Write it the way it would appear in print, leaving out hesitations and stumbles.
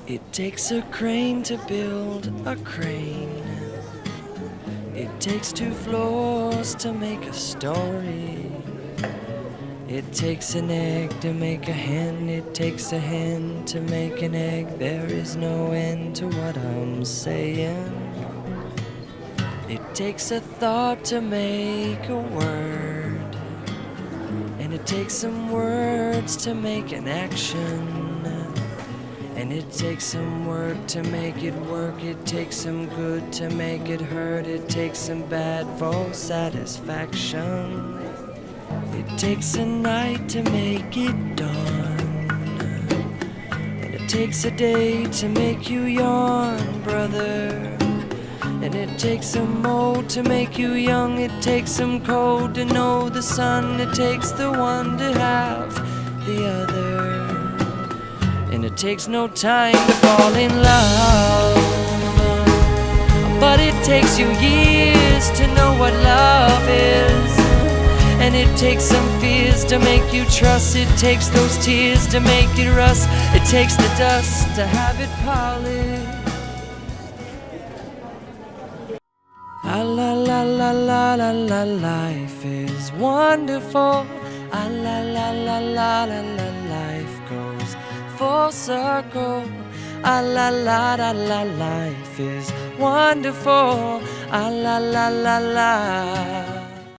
It takes a crane to build a crane. It takes 2 floors to make a story. It takes an egg to make a hen. It takes a hen to make an egg. There is no end to what I'm saying. It takes a thought to make a word, and it takes some words to make an action. And it takes some work to make it work. It takes some good to make it hurt. It takes some bad for satisfaction. It takes a night to make it dawn, and it takes a day to make you yawn, brother. And it takes some old to make you young. It takes some cold to know the sun. It takes the one to have the other. And it takes no time to fall in love, but it takes you years to know what love is. And it takes some fears to make you trust. It takes those tears to make it rust. It takes the dust to have it polished. Ah, la la la la la la, life is wonderful. Ah, la la la la la la, life goes full circle. Ah, la la la la, life is wonderful. Ah, la la la la.